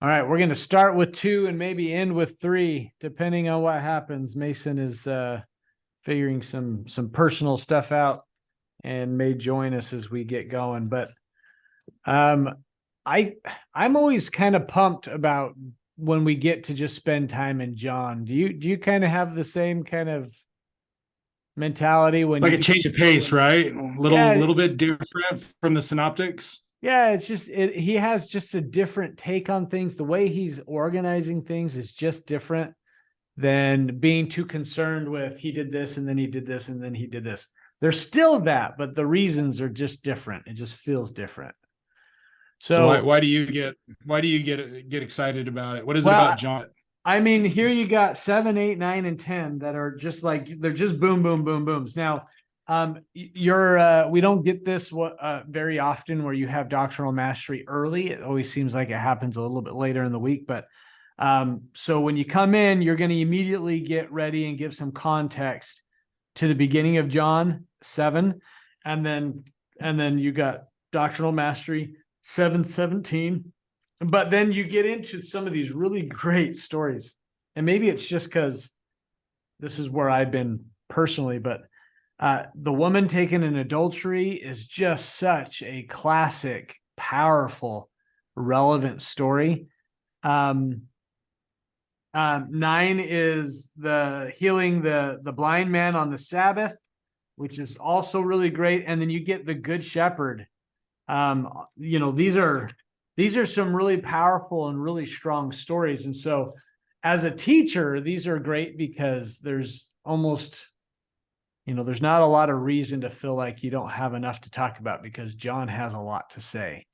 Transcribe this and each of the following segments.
All right, we're going to start with 2 and maybe end with 3, depending on what happens. Mason is figuring some personal stuff out and may join us as we get going. But um, I I'm always kind of pumped about when we get to just spend time in John. Do you kind of have the same kind of mentality when Like you a change of pace, right? A little yeah, little bit different from the synoptics. yeah, it's just he has just a different take on things. The way he's organizing things is just different than being too concerned with he did this and then he did this and then he did this. There's still that, but the reasons are just different. It just feels different. So So, why do you get excited about it? What is it well, about John? I mean, here you got 7, 8, 9, and 10 that are just like they're just boom, boom, boom, booms. Now, you're we don't get this very often where you have doctrinal mastery early. It always seems like it happens a little bit later in the week, but so when you come in, you're going to immediately get ready and give some context to the beginning of John 7, and then you got doctrinal mastery 7:17. But then you get into some of these really great stories. And maybe it's just because this is where I've been personally, but the woman taken in adultery is just such a classic, powerful, relevant story. Um, 9 is the healing the blind man on the Sabbath, which is also really great. And then you get the Good Shepherd. These are some really powerful and really strong stories. And so as a teacher, these are great because there's not a lot of reason to feel like you don't have enough to talk about because John has a lot to say.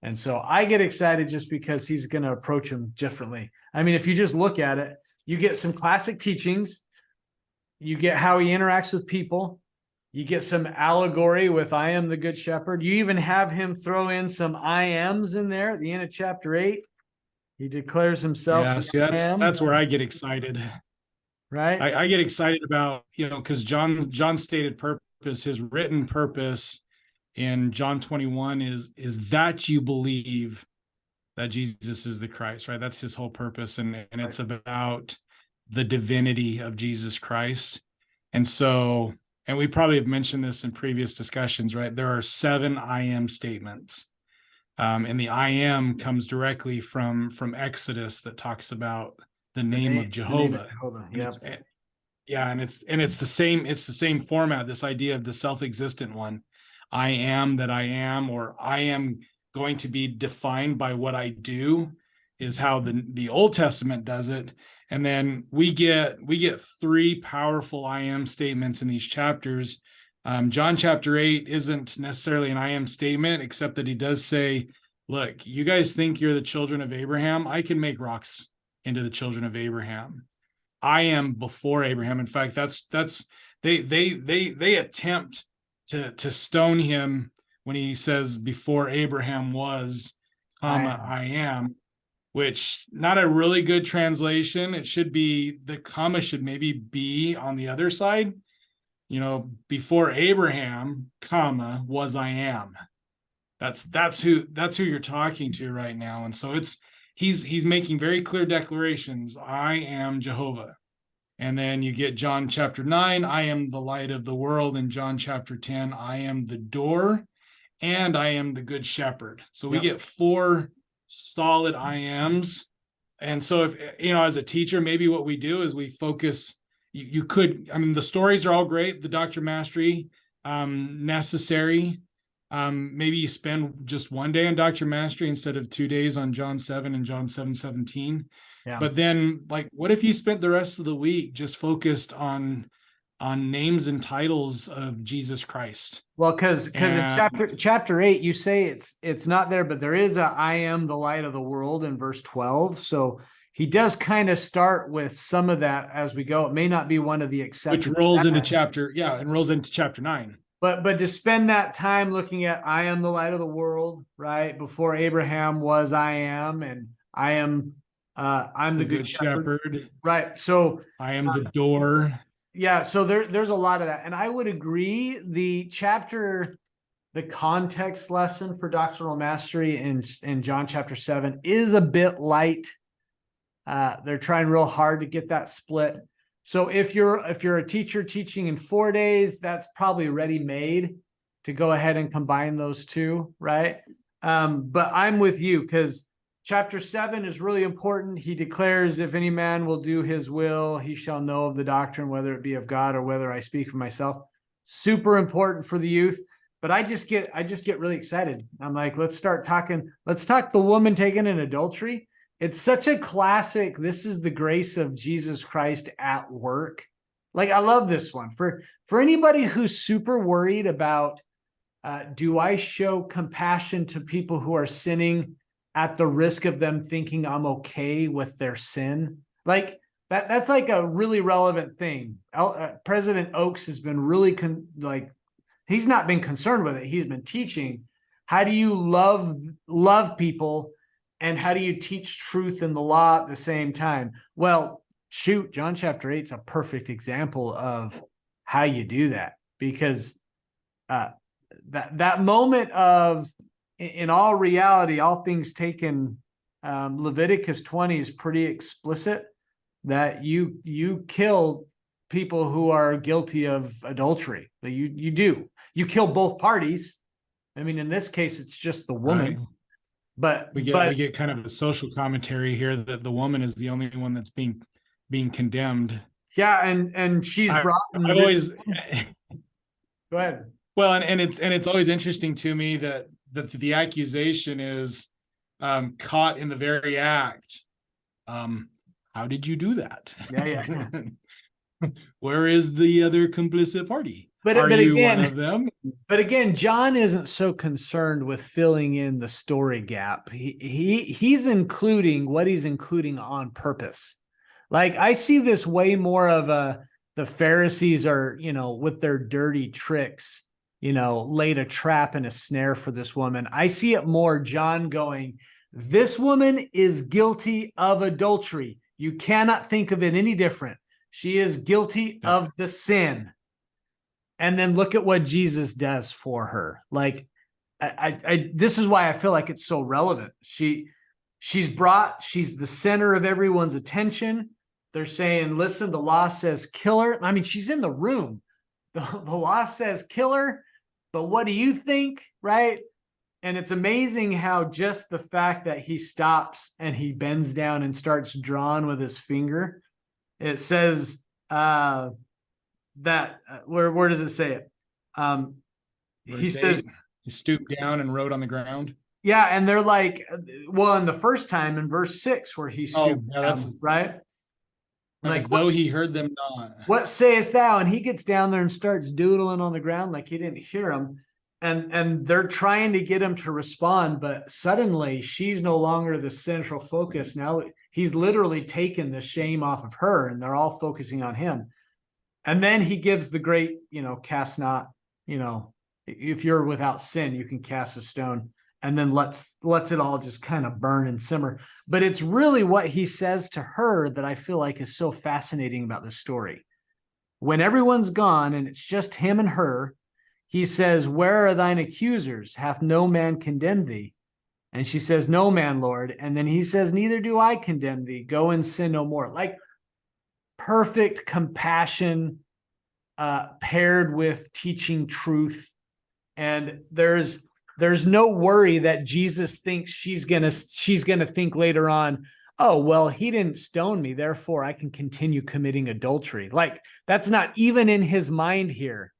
And so I get excited just because he's going to approach them differently. I mean, if you just look at it, you get some classic teachings, you get how he interacts with people, you get some allegory with I am the good shepherd. You even have him throw in some I ams in there at the end of chapter 8. He declares himself Yeah, the see, I am, that's where I get excited. right? I get excited about, because John's stated purpose, his written purpose in John 21 is that you believe that Jesus is the Christ, right? That's his whole purpose, and it's about the divinity of Jesus Christ. And so, and we probably have mentioned this in previous discussions, right? There are 7 I am statements. And the I am comes directly from Exodus that talks about the name of The name of Jehovah. Jehovah. And Yep. it's the same format, this idea of the self-existent one. I am that I am, or I am going to be defined by what I do, is how the Old Testament does it. And then we get 3 powerful I am statements in these chapters. John chapter 8 isn't necessarily an I am statement, except that he does say, look, you guys think you're the children of Abraham. I can make rocks into the children of Abraham. I am before Abraham. In fact, that's they attempt to stone him when he says before Abraham was, I comma, am. I am, which not a really good translation. It should be, the comma should maybe be on the other side. Before Abraham, comma, was I am. That's who you're talking to right now. And so he's making very clear declarations. I am Jehovah. And then you get John chapter 9, I am the light of the world. And John chapter 10, I am the door and I am the good shepherd. So we Yep. get 4 solid I ams. And so if, as a teacher, maybe what we do is we focus, you could, I mean, the stories are all great, the doctrine mastery, necessary. Maybe you spend just one day on doctrine mastery instead of 2 days on John 7 and John 7:17. Yeah. But then, like, what if you spent the rest of the week just focused on names and titles of Jesus Christ? Well, because in And chapter 8, you say it's not there, but there is a I am the light of the world in verse 12. So he does kind of start with some of that as we go. It may not be one of the which accepted rolls into seven, chapter, yeah, and rolls into chapter 9. but to spend that time looking at I am the light of the world, right? Before Abraham was I am, and I'm the The good good shepherd, shepherd, right? So I am the door. yeah, so there's a lot of that. And I would agree the chapter the context lesson for doctrinal mastery in John chapter 7 is a bit light. They're trying real hard to get that split. So if you're a teacher teaching in 4 days, that's probably ready made to go ahead and combine those two, right? But I'm with you because chapter 7 is really important. He declares, if any man will do his will, he shall know of the doctrine, whether it be of God or whether I speak for myself. Super important for the youth. But I just get really excited. I'm like, let's talk the woman taken in adultery. It's such a classic. This is the grace of Jesus Christ at work. Like, I love this one. For anybody who's super worried about, do I show compassion to people who are sinning at the risk of them thinking I'm okay with their sin? Like, that's like a really relevant thing. President Oaks has been really he's not been concerned with it. He's been teaching, how do you love people, and how do you teach truth in the law at the same time? Well, shoot, John chapter 8 is a perfect example of how you do that, because that moment of, in all reality, all things taken, Leviticus 20 is pretty explicit that you kill people who are guilty of adultery. You kill both parties. I mean, in this case, it's just the woman. Right. But we get kind of a social commentary here that the woman is the only one that's being condemned. Yeah, and she's brought in. I've always Go ahead. Well, and it's always interesting to me that the accusation is caught in the very act. How did you do that? Yeah. Where is the other complicit party? But Are you again, one of them? But again, John isn't so concerned with filling in the story gap. He's including what he's including on purpose. Like, I see this way more of the Pharisees are, with their dirty tricks, laid a trap and a snare for this woman. I see it more John going, this woman is guilty of adultery. You cannot think of it any different. She is guilty of the sin. And then look at what Jesus does for her. Like, this is why I feel like it's so relevant. She's the center of everyone's attention. They're saying, listen, the law says kill her. I mean, she's in the room. The law says kill her, but what do you think? Right. And it's amazing how just the fact that he stops and he bends down and starts drawing with his finger, it says, where does it say it? He says he stooped down and wrote on the ground. Yeah, and they're like, well, in the first time in verse 6 where he stooped down, right? As though he heard them not. What sayest thou? And he gets down there and starts doodling on the ground like he didn't hear him. And they're trying to get him to respond, but suddenly she's no longer the central focus. Now he's literally taken the shame off of her, and they're all focusing on him. And then he gives the great, cast not, if you're without sin, you can cast a stone, and then lets it all just kind of burn and simmer. But it's really what he says to her that I feel like is so fascinating about this story. When everyone's gone and it's just him and her, he says, where are thine accusers? Hath no man condemned thee? And she says, no man, Lord. And then he says, neither do I condemn thee. Go and sin no more. Like, perfect compassion paired with teaching truth. And there's no worry that Jesus thinks she's gonna think later on, oh, well, he didn't stone me, therefore I can continue committing adultery. Like, that's not even in his mind here.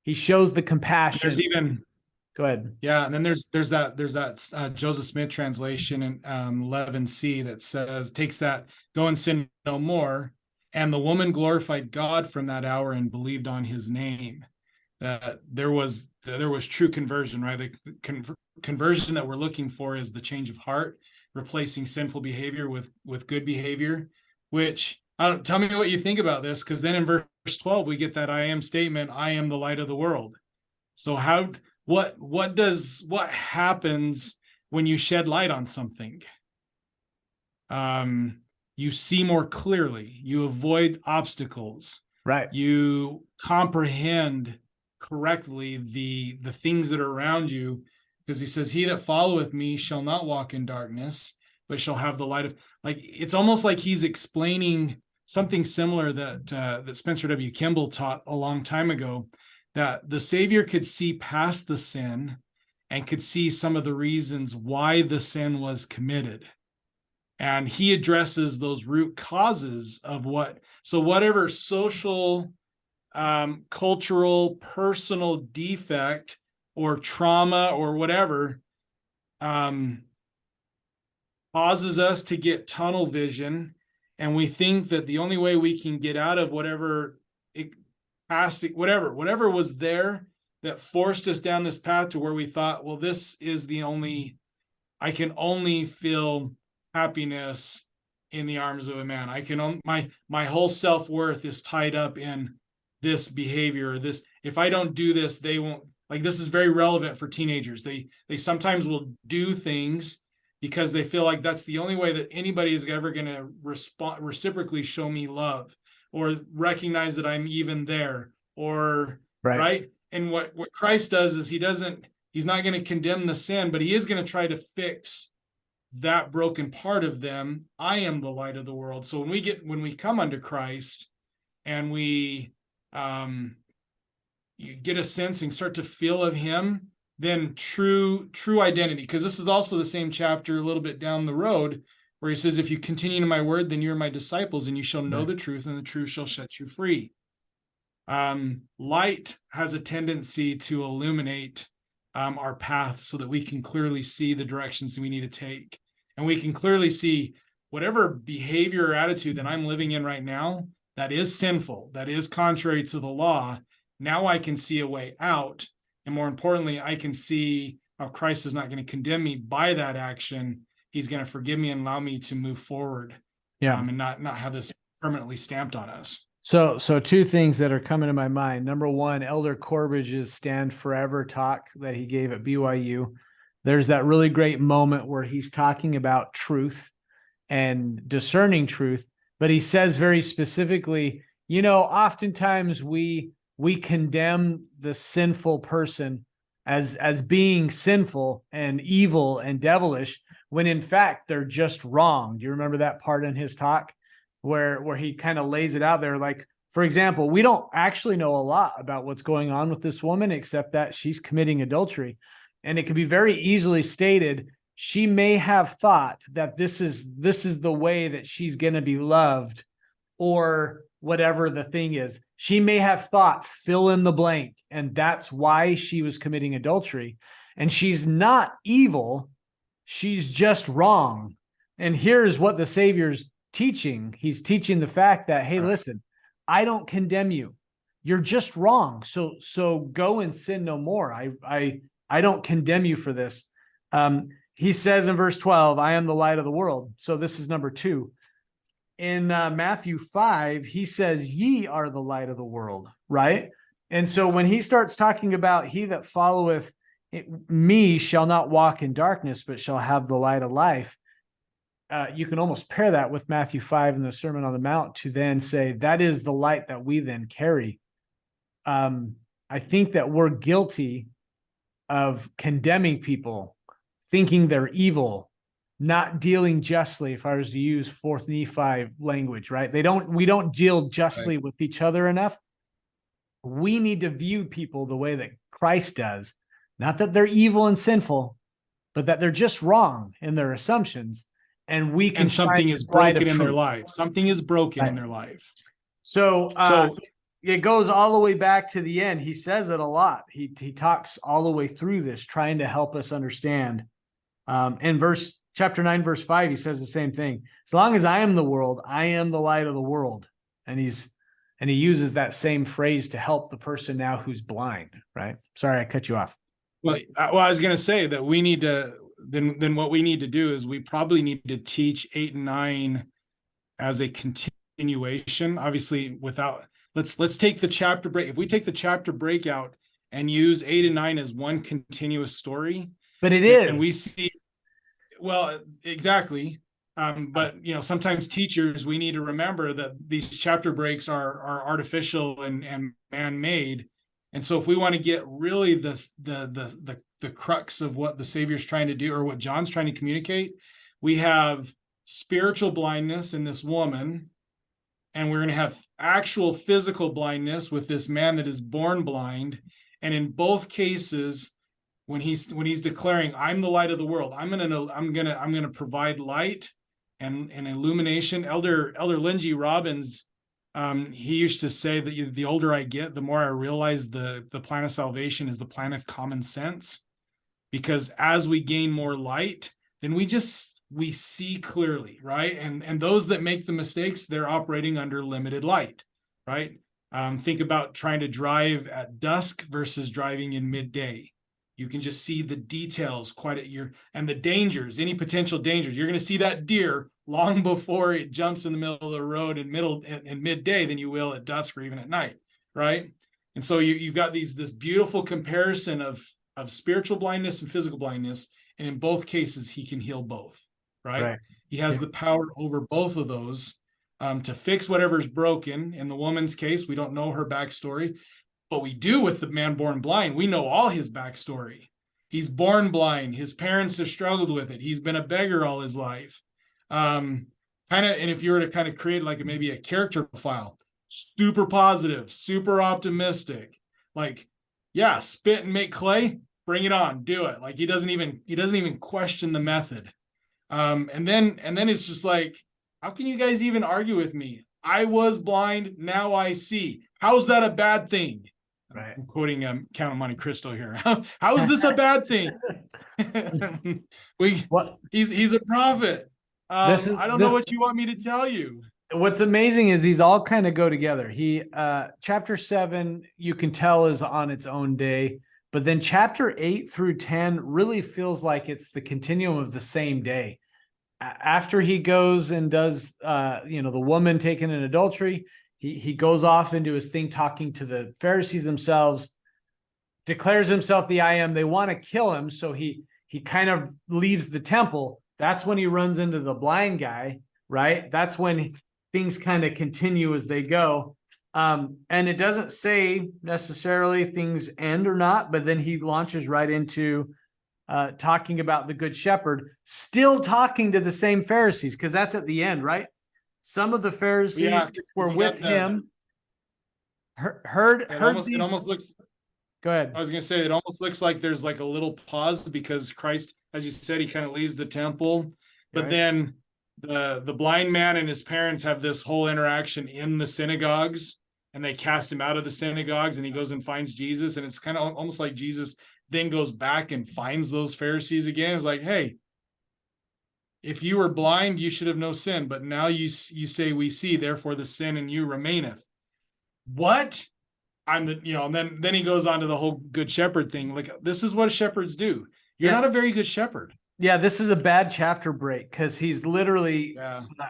He shows the compassion. There's even Go ahead. Yeah, and then there's that Joseph Smith translation in 11c that says, takes that, go and sin no more, and the woman glorified God from that hour and believed on his name. There was true conversion, right? The conversion that we're looking for is the change of heart, replacing sinful behavior with good behavior. Which, tell me what you think about this, because then in verse 12 we get that I am statement, I am the light of the world. So what happens when you shed light on something? You see more clearly, you avoid obstacles, right? You comprehend correctly the things that are around you, because he says, he that followeth me shall not walk in darkness, but shall have the light of, like, it's almost like he's explaining something similar that Spencer W. Kimball taught a long time ago, that the Savior could see past the sin and could see some of the reasons why the sin was committed. And he addresses those root causes of whatever social, cultural, personal defect or trauma or whatever causes us to get tunnel vision, and we think that the only way we can get out of whatever whatever was there that forced us down this path to where we thought, well, this is the only, I can only feel happiness in the arms of a man. I can my whole self-worth is tied up in this behavior, this, if I don't do this, they won't, like, this is very relevant for teenagers. They sometimes will do things because they feel like that's the only way that anybody is ever going to reciprocally show me love or recognize that I'm even there, or right. And what Christ does is he's not going to condemn the sin, but he is going to try to fix that broken part of them. I am the light of the world. So when we come under Christ and we you get a sense and start to feel of him, then true identity, because this is also the same chapter a little bit down the road where he says, if you continue in my word, then you're my disciples, and you shall know the truth, and the truth shall set you free. Light has a tendency to illuminate our path so that we can clearly see the directions we need to take, and we can clearly see whatever behavior or attitude that I'm living in right now that is sinful, that is contrary to the law. Now I can see a way out, and more importantly, I can see how Christ is not going to condemn me by that action. He's going to forgive me and allow me to move forward, and not have this permanently stamped on us. So two things that are coming to my mind. Number one, Elder Corbridge's Stand Forever talk that he gave at BYU. There's that really great moment where he's talking about truth and discerning truth, but he says very specifically, oftentimes we condemn the sinful person as being sinful and evil and devilish, when in fact they're just wrong. Do you remember that part in his talk where he kind of lays it out there? Like, for example, we don't actually know a lot about what's going on with this woman, except that she's committing adultery. And it can be very easily stated, she may have thought that this is the way that she's going to be loved, or whatever the thing is. She may have thought, fill in the blank, and that's why she was committing adultery. And she's not evil. She's just wrong. And here's what the Savior's teaching. He's teaching the fact that, hey, listen, I don't condemn you. You're just wrong. So go and sin no more. I don't condemn you for this. He says in verse 12, I am the light of the world. So this is number 2. In Matthew 5, he says, ye are the light of the world, right? And so when he starts talking about he that followeth me shall not walk in darkness, but shall have the light of life, you can almost pair that with Matthew 5 and the Sermon on the Mount to then say that is the light that we then carry. I think that we're guilty of condemning people, thinking they're evil, not dealing justly, if I was to use 4th Nephi language, right? We don't deal justly with each other enough. We need to view people the way that Christ does, not that they're evil and sinful, but that they're just wrong in their assumptions. And we can, and something is broken in their life. Something is broken in their life. So it goes all the way back to the end. He says it a lot. He talks all the way through this, trying to help us understand. In chapter 9, verse 5, he says the same thing. As long as I am the world, I am the light of the world. And he uses that same phrase to help the person now who's blind, right? Sorry, I cut you off. Well, I was going to say that we need to, then what we need to do is we probably need to teach 8 and 9 as a continuation. Obviously, let's take the chapter break. If we take the chapter break out and use 8 and 9 as one continuous story, but it is, and we see, well, exactly. But sometimes teachers, we need to remember that these chapter breaks are artificial and man-made. And so if we want to get really the crux of what the Savior's trying to do, or what John's trying to communicate, we have spiritual blindness in this woman, and we're going to have actual physical blindness with this man that is born blind. And in both cases, when he's declaring, I'm the light of the world, I'm gonna provide light and illumination. Elder Lindsey Robbins, he used to say that the older I get, the more I realize the plan of salvation is the plan of common sense, because as we gain more light, then we see clearly, right? And those that make the mistakes, they're operating under limited light, right? Think about trying to drive at dusk versus driving in midday. You can just see the details and the dangers, any potential dangers. You're going to see that deer long before it jumps in the middle of the road in midday than you will at dusk or even at night, right? And so you've got this beautiful comparison of spiritual blindness and physical blindness, and in both cases, he can heal both, right? He has the power over both of those to fix whatever's broken. In the woman's case, we don't know her backstory, but we do with the man born blind. We know all his backstory. He's born blind. His parents have struggled with it. He's been a beggar all his life. And if you were to kind of create like maybe a character profile, super positive, super optimistic, like, yeah, spit and make clay, bring it on, do it. Like he doesn't even question the method. And then it's just like, how can you guys even argue with me? I was blind, now I see. How's that a bad thing? Right. I'm quoting Count of Monte Cristo here. How is this a bad thing? He's a prophet. I don't know what you want me to tell you. What's amazing is these all kind of go together. Chapter 7, you can tell, is on its own day, but then chapter 8 through 10 really feels like it's the continuum of the same day. After he goes and does, the woman taken in adultery, he goes off into his thing, talking to the Pharisees themselves, declares himself the I am. They want to kill him, so he kind of leaves the temple. That's when he runs into the blind guy, right? That's when things kind of continue as they go. And it doesn't say necessarily things end or not, but then he launches right into talking about the good shepherd, still talking to the same Pharisees, because that's at the end, right? Some of the Pharisees were with him, heard it almost looks. Go ahead. I was going to say, it almost looks like there's like a little pause because Christ, as you said, he kind of leaves the temple, but then the blind man and his parents have this whole interaction in the synagogues, and they cast him out of the synagogues, and he goes and finds Jesus. And it's kind of almost like Jesus then goes back and finds those Pharisees again. It's like, hey, if you were blind, you should have no sin, but now you say we see, therefore the sin in you remaineth. What? And then he goes on to the whole good shepherd thing. Like, this is what shepherds do. You're not a very good shepherd. Yeah, this is a bad chapter break, because he's literally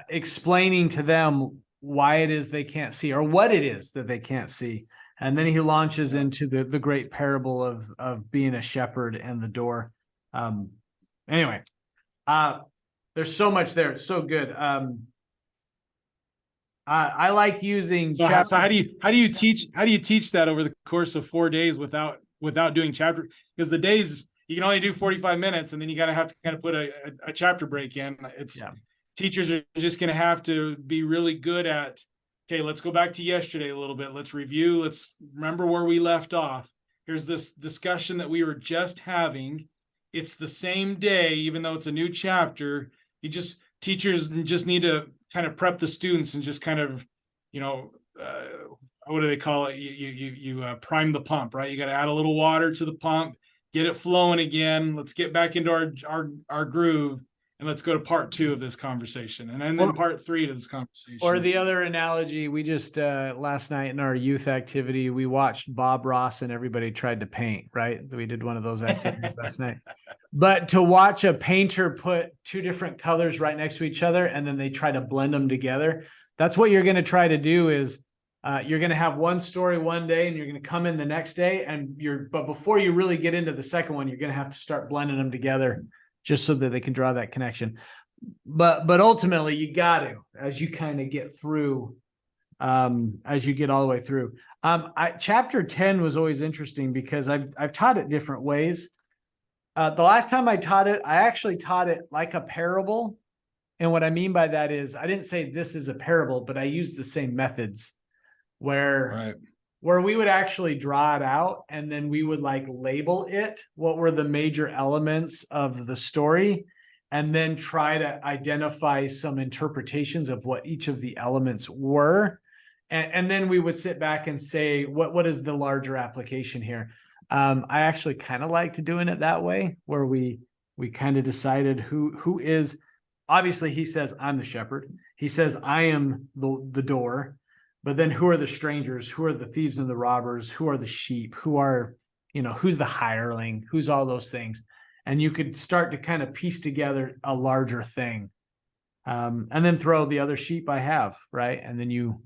explaining to them why it is they can't see, or what it is that they can't see. And then he launches into the great parable of being a shepherd and the door. Anyway, there's so much there. It's so good. I like using. So how do you teach that over the course of 4 days without doing chapter? Because the days you can only do 45 minutes, and then you gotta have to kind of put a chapter break in. Teachers are just gonna have to be really good at, okay, let's go back to yesterday a little bit. Let's review. Let's remember where we left off. Here's this discussion that we were just having. It's the same day, even though it's a new chapter. Teachers just need to kind of prep the students and just kind of, what do they call it? You prime the pump, right? You got to add a little water to the pump, get it flowing again. Let's get back into our groove, and let's go to part 2 of this conversation, and then part 3 to this conversation. Or the other analogy, we just last night in our youth activity, we watched Bob Ross and everybody tried to paint, right? We did one of those activities last night. But to watch a painter put 2 different colors right next to each other, and then they try to blend them together, that's what you're going to try to do. Is you're going to have one story one day, and you're going to come in the next day, but before you really get into the second one, you're going to have to start blending them together just so that they can draw that connection. But ultimately, you got to, as you kind of get through as you get all the way through. Chapter 10 was always interesting because I've taught it different ways. The last time I taught it, I actually taught it like a parable. And what I mean by that is I didn't say this is a parable, but I used the same methods where we would actually draw it out and then we would like label it, what were the major elements of the story, and then try to identify some interpretations of what each of the elements were. And then we would sit back and say, what is the larger application here? I actually kind of liked doing it that way, where we kind of decided who is, obviously he says, I'm the shepherd. He says, I am the door. But then who are the strangers? Who are the thieves and the robbers? Who are the sheep? Who are, who's the hireling? Who's all those things? And you could start to kind of piece together a larger thing. And then throw the other sheep I have, right? And then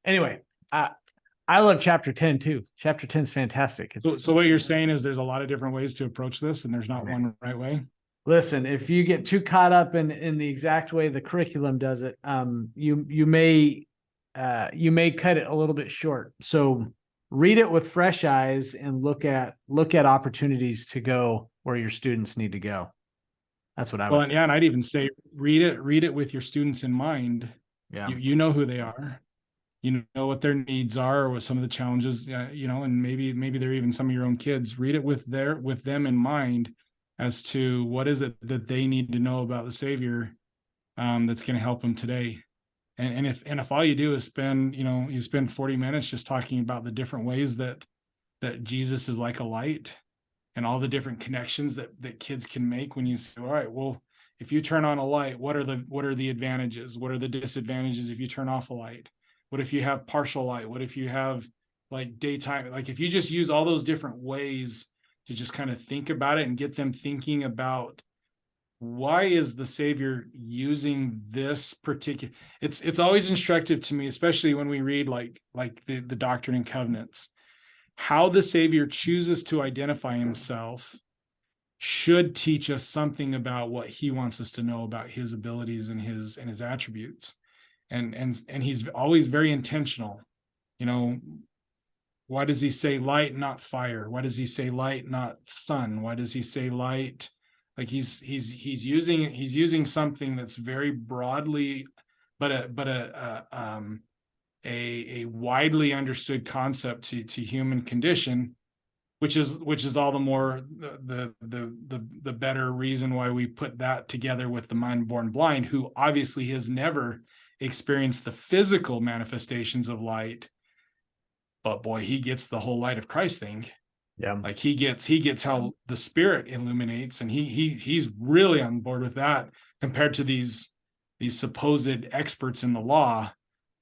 anyway, I love chapter 10 too. Chapter 10 is fantastic. So what you're saying is there's a lot of different ways to approach this and there's not one right way. Listen, if you get too caught up in the exact way the curriculum does it, you may cut it a little bit short. So read it with fresh eyes and look at opportunities to go where your students need to go. That's what I would say. Yeah, and I'd even say read it with your students in mind. Yeah. You know who they are. You know what their needs are, or what some of the challenges, and maybe they're even some of your own kids. Read it with them in mind as to what is it that they need to know about the Savior, that's going to help them today. And if all you do is spend 40 minutes just talking about the different ways that Jesus is like a light, and all the different connections that kids can make when you say, all right, well, if you turn on a light, what are the advantages? What are the disadvantages if you turn off a light? What if you have partial light? What if you have like daytime? Like if you just use all those different ways to just kind of think about it and get them thinking about why is the Savior using this particular, it's always instructive to me, especially when we read like the Doctrine and Covenants, how the Savior chooses to identify himself should teach us something about what he wants us to know about his abilities and his attributes. And he's always very intentional. Why does he say light, not fire? Why does he say light, not sun? Why does he say light? Like he's using something that's very broadly, but a widely understood concept to human condition, which is all the more the better reason why we put that together with the mind born blind, who obviously has never experienced the physical manifestations of light, but boy, he gets the whole light of Christ thing. Yeah. Like he gets how the Spirit illuminates, and he's really on board with that compared to these supposed experts in the law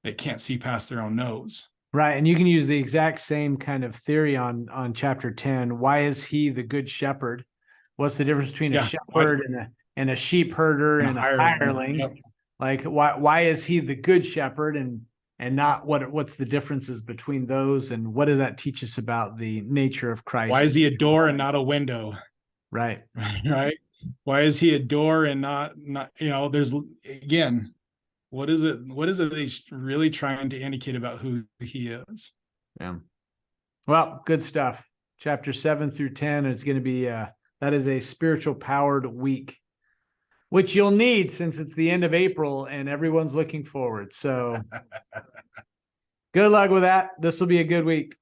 that can't see past their own nose. Right. And you can use the exact same kind of theory on chapter 10. Why is he the good shepherd? What's the difference between a shepherd and a sheep herder and a hireling? Yep. Like why is he the good shepherd and not what's the differences between those, and what does that teach us about the nature of Christ? Why is he a door and not a window? Right. Right. Why is he a door and not there's, again, what is it he's really trying to indicate about who he is? Yeah. Well, good stuff. Chapter 7 through 10 is going to be that is a spiritual powered week, which you'll need since it's the end of April and everyone's looking forward. So good luck with that. This will be a good week.